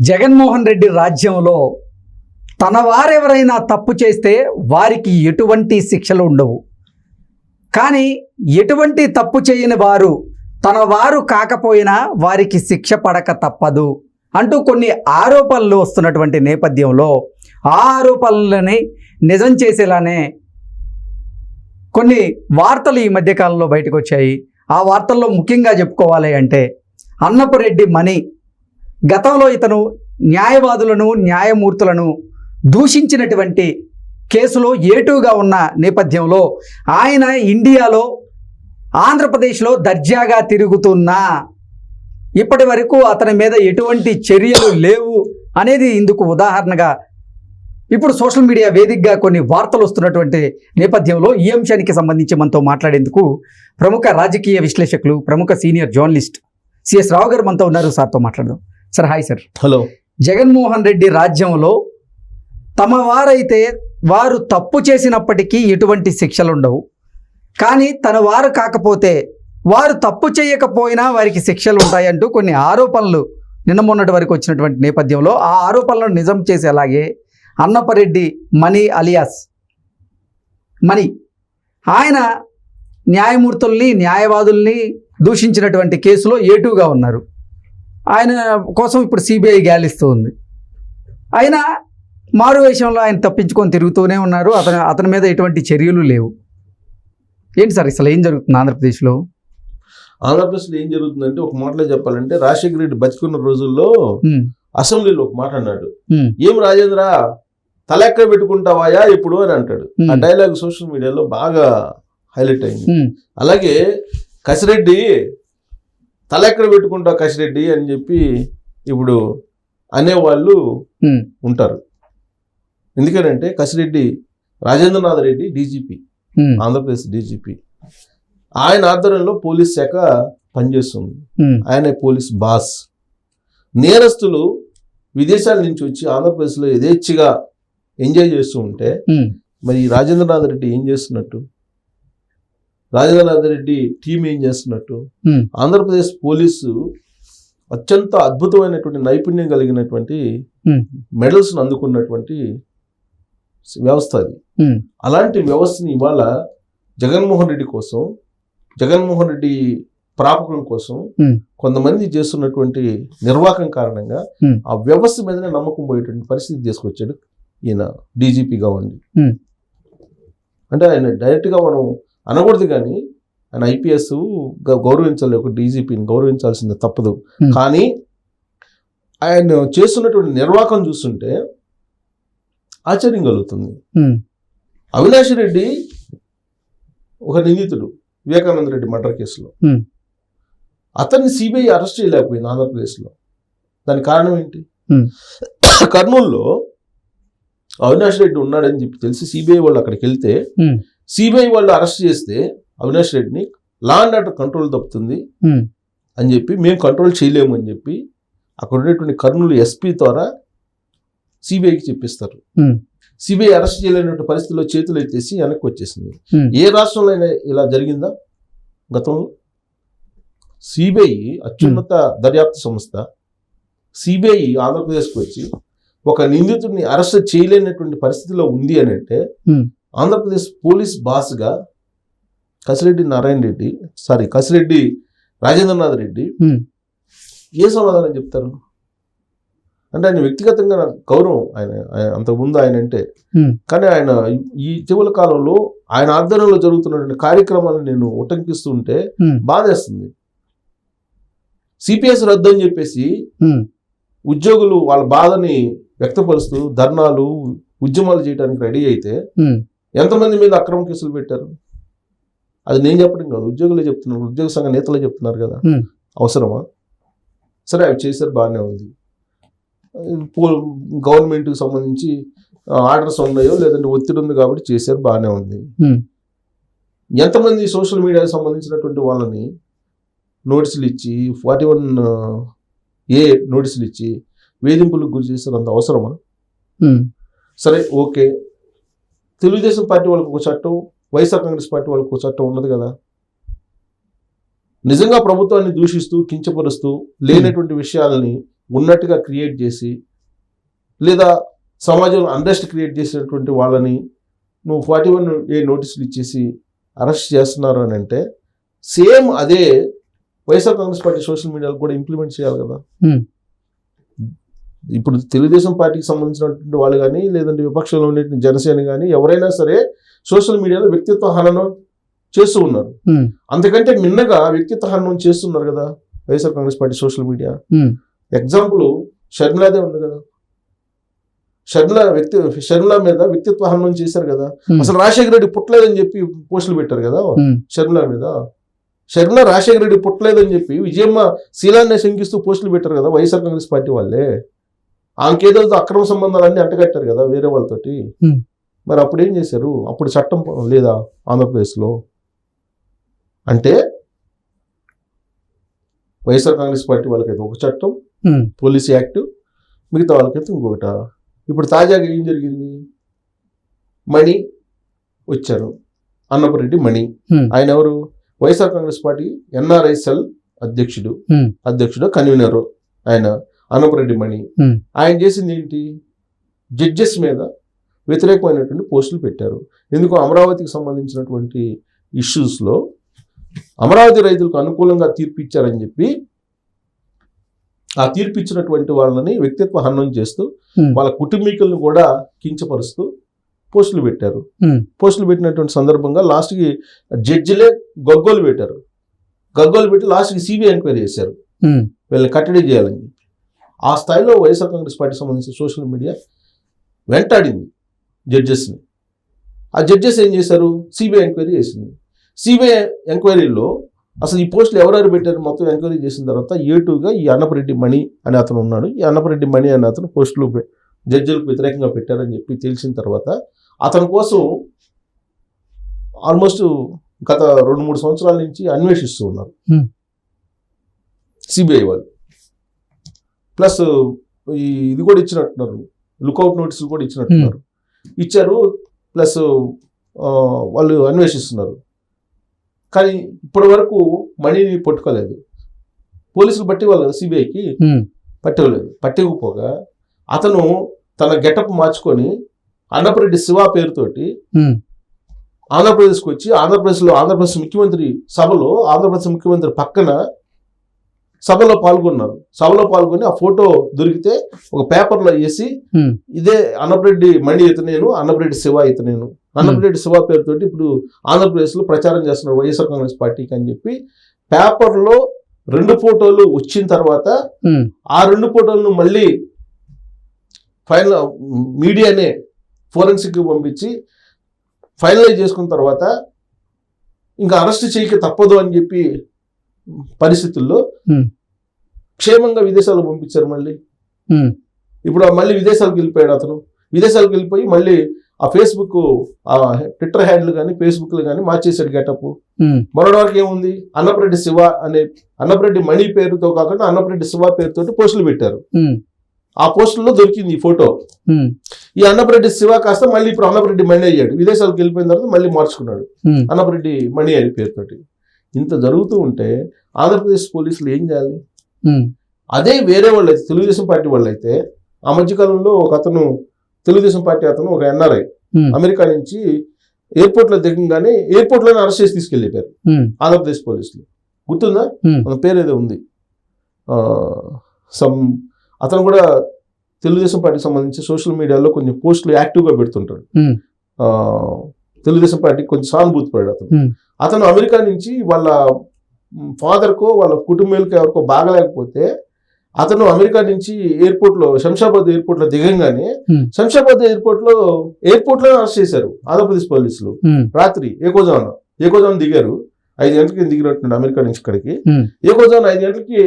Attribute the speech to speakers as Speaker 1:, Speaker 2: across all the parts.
Speaker 1: జగన్మోహన్ రెడ్డి రాజ్యంలో తన వారెవరైనా తప్పు చేస్తే వారికి ఎటువంటి శిక్షలు ఉండవు. కానీ ఎటువంటి తప్పు చేయని వారు తన వారు కాకపోయినా వారికి శిక్ష పడక తప్పదు అంటూ కొన్ని ఆరోపణలు వస్తున్నటువంటి నేపథ్యంలో ఆ ఆరోపణలని నిజం చేసేలానే కొన్ని వార్తలు ఈ మధ్యకాలంలో బయటకు వచ్చాయి. ఆ వార్తల్లో ముఖ్యంగా చెప్పుకోవాలి అంటే అన్నపురెడ్డి మణి గతంలో ఇతను న్యాయవాదులను న్యాయమూర్తులను దూషించినటువంటి కేసులో ఏటుగా ఉన్న నేపథ్యంలో ఆయన ఇండియాలో ఆంధ్రప్రదేశ్లో దర్జాగా తిరుగుతున్నా ఇప్పటి వరకు అతని మీద ఎటువంటి చర్యలు లేవు అనేది ఇందుకు ఉదాహరణగా ఇప్పుడు సోషల్ మీడియా వేదికగా కొన్ని వార్తలు వస్తున్నటువంటి నేపథ్యంలో ఈ అంశానికి సంబంధించి మనతో మాట్లాడేందుకు ప్రముఖ రాజకీయ విశ్లేషకులు ప్రముఖ సీనియర్ జర్నలిస్ట్ సిఎస్ రావు గారు మనతో ఉన్నారు. సార్తో మాట్లాడదాం. Sir hi sir.
Speaker 2: Hello.
Speaker 1: Jaganmohan Reddy రాజ్యంలో తమ వారైతే వారు తప్పు చేసినప్పటికీ ఎటువంటి శిక్షలు ఉండవు. కానీ తన వారు కాకపోతే వారు తప్పు చేయకపోయినా వారికి శిక్షలు ఉంటాయంటూ కొన్ని ఆరోపణలు నిన్న మొన్నటి వరకు వచ్చినటువంటి నేపథ్యంలో ఆ ఆరోపణలను నిజం చేసేలాగే అన్నపరెడ్డి మణి అలియాస్ మణి ఆయన న్యాయమూర్తుల్ని న్యాయవాదుల్ని దూషించినటువంటి కేసులో ఏటుగా ఉన్నారు. ఆయన కోసం ఇప్పుడు సిబిఐ గాలిస్తూ ఉంది. అయినా మారు వేషంలో ఆయన తప్పించుకొని తిరుగుతూనే ఉన్నారు. అతని మీద ఎటువంటి చర్యలు లేవు. ఏంటి సార్ అసలు ఏం జరుగుతుంది ఆంధ్రప్రదేశ్లో?
Speaker 2: ఆంధ్రప్రదేశ్లో ఏం జరుగుతుందంటే ఒక మాటలో చెప్పాలంటే రాజశేఖర రెడ్డి బతికున్న రోజుల్లో అసెంబ్లీలో ఒక మాట అన్నాడు, ఏం రాజేంద్ర తల ఎక్కడ పెట్టుకుంటావాయా ఇప్పుడు అని అంటాడు. ఆ డైలాగ్ సోషల్ మీడియాలో బాగా హైలైట్ అయింది. అలాగే కసిరెడ్డి తల ఎక్కడ పెట్టుకుంటావు కసిరెడ్డి అని చెప్పి ఇప్పుడు అనేవాళ్ళు ఉంటారు. ఎందుకనంటే కసిరెడ్డి రాజేంద్రనాథ్ రెడ్డి డీజీపీ, ఆంధ్రప్రదేశ్ డీజీపీ, ఆయన ఆధ్వర్యంలో పోలీస్ శాఖ పనిచేస్తుంది. ఆయన పోలీస్ బాస్. నేరస్తులు విదేశాల నుంచి వచ్చి ఆంధ్రప్రదేశ్లో యథేచ్ఛగా ఎంజాయ్ చేస్తూ ఉంటే మరి రాజేంద్రనాథ్ రెడ్డి ఏం చేస్తున్నట్టు, రాజేంద్రనాథ్ రెడ్డి టీం ఏం చేస్తున్నట్టు? ఆంధ్రప్రదేశ్ పోలీసు అత్యంత అద్భుతమైనటువంటి నైపుణ్యం కలిగినటువంటి మెడల్స్ అందుకున్నటువంటి వ్యవస్థ అది. అలాంటి వ్యవస్థని ఇవాళ జగన్మోహన్ రెడ్డి కోసం, జగన్మోహన్ రెడ్డి ప్రాపకం కోసం కొంతమంది చేస్తున్నటువంటి నిర్వాహకం కారణంగా ఆ వ్యవస్థ మీదనే నమ్మకం పోయేటువంటి పరిస్థితి తీసుకొచ్చాడు ఈయన డీజీపీగా ఉండి. అంటే ఆయన డైరెక్ట్గా మనం అనకూడదు, కానీ ఆయన ఐపీఎస్ గౌరవించాలి, ఒక డీజీపీని గౌరవించాల్సిందే తప్పదు. కానీ ఆయన చేస్తున్నటువంటి నిర్వాహకం చూస్తుంటే ఆశ్చర్యం కలుగుతుంది. అవినాష్ రెడ్డి ఒక నిందితుడు వివేకానంద రెడ్డి మర్డర్ కేసులో. అతన్ని సిబిఐ అరెస్ట్ చేయలేకపోయింది ఆంధ్రప్రదేశ్లో. దానికి కారణం ఏంటి? కర్నూలులో అవినాష్ రెడ్డి ఉన్నాడని చెప్పి తెలిసి సిబిఐ వాళ్ళు అక్కడికి వెళ్తే సిబిఐ వాళ్ళు అరెస్ట్ చేస్తే అవినాష్ రెడ్డిని లా అండ్ ఆర్డర్ కంట్రోల్ తప్పుతుంది అని చెప్పి మేము కంట్రోల్ చేయలేము అని చెప్పి అక్కడ ఉండేటువంటి కర్నూలు ఎస్పీ ద్వారా సిబిఐకి చెప్పిస్తారు. సిబిఐ అరెస్ట్ చేయలేనటువంటి పరిస్థితుల్లో చేతులు ఎత్తేసి వెనక్కి వచ్చేసింది. ఏ రాష్ట్రంలో అయినా ఇలా జరిగిందా గతంలో? సిబిఐ అత్యున్నత దర్యాప్తు సంస్థ సిబిఐ ఆంధ్రప్రదేశ్కి వచ్చి ఒక నిందితుడిని అరెస్ట్ చేయలేనటువంటి పరిస్థితిలో ఉంది అని అంటే ఆంధ్రప్రదేశ్ పోలీస్ బాస్గా కసిరెడ్డి రాజేంద్రనాథ్ రెడ్డి ఏ సమాధానం చెప్తారు? అంటే ఆయన వ్యక్తిగతంగా నాకు గౌరవం, ఆయన అంతకుముందు ఆయన అంటే. కానీ ఆయన ఈ ఇటీవల కాలంలో ఆయన ఆధ్వర్యంలో జరుగుతున్నటువంటి కార్యక్రమాలను నేను ఉటంకిస్తూ ఉంటే బాధేస్తుంది. సిపిఎస్ రద్దు అని చెప్పేసి ఉద్యోగులు వాళ్ళ బాధని వ్యక్తపరుస్తూ ధర్నాలు ఉద్యమాలు చేయడానికి రెడీ అయితే ఎంతమంది మీద అక్రమ కేసులు పెట్టారు? అది నేను చెప్పడం కాదు, ఉద్యోగులే చెప్తున్నారు, ఉద్యోగ సంఘ నేతలే చెప్తున్నారు కదా. అవసరమా? సరే అవి చేశారు, బాగానే ఉంది. గవర్నమెంట్కి సంబంధించి ఆర్డర్స్ ఉన్నాయో లేదంటే ఒత్తిడి ఉంది కాబట్టి చేశారు, బాగానే ఉంది. ఎంతమంది సోషల్ మీడియాకి సంబంధించినటువంటి వాళ్ళని నోటీసులు ఇచ్చి 41A నోటీసులు ఇచ్చి వేధింపులకు గురి చేశారు? అంత అవసరమా? సరే ఓకే, తెలుగుదేశం పార్టీ వాళ్ళకి ఒక చట్టం, వైఎస్ఆర్ కాంగ్రెస్ పార్టీ వాళ్ళకి ఒక చట్టం ఉన్నది కదా. నిజంగా ప్రభుత్వాన్ని దూషిస్తూ కించపరుస్తూ లేనటువంటి విషయాలని ఉన్నట్టుగా క్రియేట్ చేసి, లేదా సమాజంలో అన్రెస్ట్ క్రియేట్ చేసినటువంటి వాళ్ళని నువ్వు 41A నోటీసులు ఇచ్చేసి అరెస్ట్ చేస్తున్నారు అని అంటే సేమ్ అదే వైఎస్ఆర్ కాంగ్రెస్ పార్టీ సోషల్ మీడియాలో కూడా ఇంప్లిమెంట్ చేయాలి కదా. ఇప్పుడు తెలుగుదేశం పార్టీకి సంబంధించినటువంటి వాళ్ళు కానీ, లేదంటే విపక్షంలో ఉన్నటువంటి జనసేన కానీ ఎవరైనా సరే సోషల్ మీడియాలో వ్యక్తిత్వ హననం చేస్తూ ఉన్నారు. అంతకంటే మిన్నగా వ్యక్తిత్వ హననం చేస్తున్నారు కదా YSR Congress party social media. Example షర్మిలాదే ఉంది కదా. షర్మిల మీద వ్యక్తిత్వ హననం చేశారు కదా. అసలు రాజశేఖర రెడ్డి పుట్టలేదని చెప్పి పోస్టులు పెట్టారు కదా షర్మిల మీద. షర్మిల రాజశేఖర రెడ్డి పుట్టలేదని చెప్పి విజయమ్మ శీలాన్ని శంకిస్తూ పోస్టులు పెట్టారు కదా వైఎస్ఆర్ కాంగ్రెస్ పార్టీ వాళ్ళే. ఆమెకేదో అక్రమ సంబంధాలన్నీ అంటగట్టారు కదా వేరే వాళ్ళతోటి. మరి అప్పుడు ఏం చేశారు? అప్పుడు చట్టం లేదా ఆంధ్రప్రదేశ్లో? అంటే వైఎస్ఆర్ కాంగ్రెస్ పార్టీ వాళ్ళకైతే ఒక చట్టం, పోలీస్ యాక్ట్, మిగతా వాళ్ళకైతే ఇంకొకట. ఇప్పుడు తాజాగా ఏం జరిగింది? మణి వచ్చారు, అన్నపరెడ్డి మణి. ఆయన ఎవరు? YSR Congress party NRI cell అధ్యక్షుడు కన్వీనరు ఆయన అన్నపరెడ్డి మణి. ఆయన చేసింది ఏంటి? జడ్జెస్ మీద వ్యతిరేకమైనటువంటి పోస్టులు పెట్టారు. ఎందుకు? అమరావతికి సంబంధించినటువంటి ఇష్యూస్లో అమరావతి రైతులకు అనుకూలంగా తీర్పు ఇచ్చారని చెప్పి ఆ తీర్పు ఇచ్చినటువంటి వాళ్ళని వ్యక్తిత్వ హననం చేస్తూ వాళ్ళ కుటుంబీకులను కూడా కించపరుస్తూ పోస్టులు పెట్టారు. పోస్టులు పెట్టినటువంటి సందర్భంగా లాస్ట్కి జడ్జిలే గగ్గోలు పెట్టారు. గగ్గోలు పెట్టి లాస్ట్కి సిబిఐ ఎంక్వైరీ చేశారు వీళ్ళని కట్టడి చేయాలని చెప్పి. ఆ స్థాయిలో వైఎస్ఆర్ కాంగ్రెస్ పార్టీకి సంబంధించిన సోషల్ మీడియా వెంటాడింది జడ్జెస్ని. ఆ జడ్జెస్ ఏం చేశారు? సిబిఐ ఎంక్వైరీ చేసింది. సిబిఐ ఎంక్వైరీలో అసలు ఈ పోస్టులు ఎవరెవరు పెట్టారు మొత్తం ఎంక్వైరీ చేసిన తర్వాత ఏటుగా ఈ అన్నపరెడ్డి మణి అనే అతను ఉన్నాడు. ఈ అన్నపరెడ్డి మణి అనే అతను పోస్టులు జడ్జిలకు వ్యతిరేకంగా పెట్టారని చెప్పి తెలిసిన తర్వాత అతని కోసం ఆల్మోస్ట్ గత 2-3 సంవత్సరాల నుంచి అన్వేషిస్తూ ఉన్నారు సిబిఐ వాళ్ళు. ప్లస్ ఇది కూడా ఇచ్చినట్టున్నారు, లుకౌట్ నోటీసులు కూడా ఇచ్చినట్టున్నారు. ఇచ్చారు. ప్లస్ వాళ్ళు అన్వేషిస్తున్నారు. కానీ ఇప్పటి వరకు మనీని పట్టుకోలేదు. పోలీసులు పట్టి వాళ్ళు సిబిఐకి పట్టుకోలేదు. పట్టుకోపోగా అతను తన గెటప్ మార్చుకొని అన్నపరెడ్డి శివ పేరుతోటి ఆంధ్రప్రదేశ్కి వచ్చి ఆంధ్రప్రదేశ్ ముఖ్యమంత్రి సభలో ఆంధ్రప్రదేశ్ ముఖ్యమంత్రి పక్కన సభలో పాల్గొన్నారు. సభలో పాల్గొని ఆ ఫోటో దొరికితే ఒక పేపర్లో వేసి ఇదే అన్నపరెడ్డి మణి ఇతనేను, అన్నపరెడ్డి శివ ఇతనేను, అన్నపరెడ్డి శివ పేరుతోటి ఇప్పుడు ఆంధ్రప్రదేశ్లో ప్రచారం చేస్తున్నారు వైఎస్ఆర్ కాంగ్రెస్ పార్టీకి అని చెప్పి పేపర్లో 2 ఫోటోలు వచ్చిన తర్వాత ఆ 2 ఫోటోలను మళ్ళీ ఫైనల్ మీడియానే ఫోరెన్సిక్ పంపించి ఫైనలైజ్ చేసుకున్న తర్వాత ఇంకా అరెస్ట్ చేయక తప్పదు అని చెప్పి పరిస్థితుల్లో క్షేమంగా విదేశాలకు పంపించారు. మళ్ళీ ఇప్పుడు మళ్ళీ విదేశాలకు వెళ్ళిపోయాడు అతను. విదేశాలకు వెళ్ళిపోయి మళ్ళీ ఆ ఫేస్బుక్ ఆ ట్విట్టర్ హ్యాండిల్ కానీ ఫేస్బుక్లు కానీ మార్చేసాడు గెటప్. మొన్నటి వరకు ఏముంది? అన్నపరెడ్డి శివ అనే అన్నపరెడ్డి మణి పేరుతో కాకుండా అన్నపరెడ్డి శివ పేరుతోటి పోస్టులు పెట్టారు. ఆ పోస్టుల్లో దొరికింది ఈ ఫోటో. ఈ అన్నపరెడ్డి శివ కాస్త మళ్ళీ ఇప్పుడు అన్నపరెడ్డి మణి అయ్యాడు. విదేశాలకు వెళ్ళిపోయిన తర్వాత మళ్ళీ మార్చుకున్నాడు అన్నపరెడ్డి మణి అనే పేరుతోటి. ఇంత జరుగుతూ ఉంటే ఆంధ్రప్రదేశ్ పోలీసులు ఏం చేయాలి? అదే వేరే వాళ్ళు అయితే తెలుగుదేశం పార్టీ వాళ్ళు అయితే ఆ మధ్యకాలంలో ఒక అతను తెలుగుదేశం పార్టీ అతను ఒక ఎన్ఆర్ఐ అమెరికా నుంచి ఎయిర్పోర్ట్లో దిగంగానే ఎయిర్పోర్ట్లోనే అరెస్ట్ చేసి తీసుకెళ్ళిపోయారు ఆంధ్రప్రదేశ్ పోలీసులు. గుర్తుందా? మన పేరు ఏదో ఉంది. అతను కూడా తెలుగుదేశం పార్టీకి సంబంధించి సోషల్ మీడియాలో కొన్ని పోస్టులు యాక్టివ్గా పెడుతుంటాడు. తెలుగుదేశం పార్టీకి కొంచెం సానుభూతి పడాడు అతను అమెరికా నుంచి వాళ్ళ ఫాదర్కో వాళ్ళ కుటుంబాలకు ఎవరికో బాగలేకపోతే అతను అమెరికా నుంచి ఎయిర్పోర్ట్లో శంషాబాద్ ఎయిర్పోర్ట్లో దిగంగానే శంషాబాద్ ఎయిర్పోర్ట్లో అరెస్ట్ చేశారు ఆంధ్రప్రదేశ్ పోలీసులు. రాత్రి ఏకోజాన్ దిగారు. 5 గంటలకి దిగినట్టు అమెరికా నుంచి ఇక్కడికి. ఏకోజాన్ 5 గంటలకి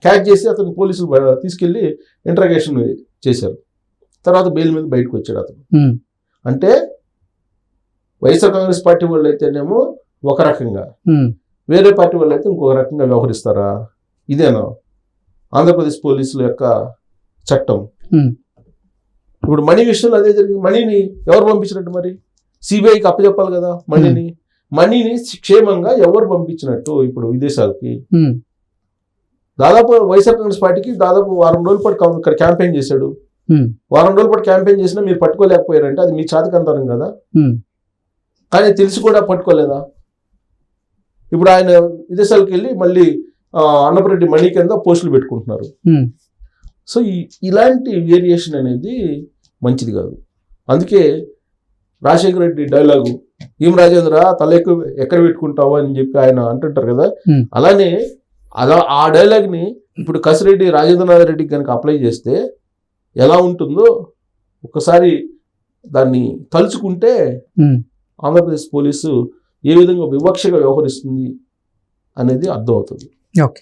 Speaker 2: క్యాచ్ చేసి అతను పోలీసులు తీసుకెళ్లి ఇంట్రాగేషన్ చేశారు. తర్వాత బెయిల్ మీద బయటకు వచ్చాడు అతను. అంటే వైఎస్ఆర్ కాంగ్రెస్ పార్టీ వాళ్ళు అయితేనేమో ఒక రకంగా, వేరే పార్టీ వాళ్ళు అయితే ఇంకొక రకంగా వ్యవహరిస్తారా? ఇదేనా ఆంధ్రప్రదేశ్ పోలీసుల యొక్క చట్టం? ఇప్పుడు మణి విషయంలో అదే జరిగింది. మణిని ఎవరు పంపించినట్టు? మరి సిబిఐకి అప్పచెప్పాలి కదా మణిని క్షేమంగా ఎవరు పంపించినట్టు ఇప్పుడు విదేశాలకి? దాదాపు వైఎస్ఆర్ కాంగ్రెస్ పార్టీకి దాదాపు వారం రోజుల పాటు ఇక్కడ క్యాంపెయిన్ చేశాడు. వారం రోజుల పాటు క్యాంపెయిన్ చేసినా మీరు పట్టుకోలేకపోయారంటే అది మీ చేతకంతరం కదా. కానీ తెలిసి కూడా పట్టుకోలేదా? ఇప్పుడు ఆయన విదేశాలకు వెళ్ళి మళ్ళీ అన్నపరెడ్డి మణి కింద పోస్టులు పెట్టుకుంటున్నారు. సో ఇలాంటి వేరియేషన్ అనేది మంచిది కాదు. అందుకే రాజశేఖర రెడ్డి డైలాగు ఏం రాజేంద్ర తల ఎక్కడ పెట్టుకుంటావు అని చెప్పి ఆయన అంటుంటారు కదా. అలానే ఆ డైలాగ్ని ఇప్పుడు కసిరెడ్డి రాజేంద్రనాథ్ రెడ్డికి కనుక అప్లై చేస్తే ఎలా ఉంటుందో ఒకసారి దాన్ని తలుచుకుంటే ఆంధ్రప్రదేశ్ పోలీసు ఏ విధంగా వివక్షగా వ్యవహరిస్తుంది అనేది అర్థమవుతుంది.
Speaker 1: ఓకే.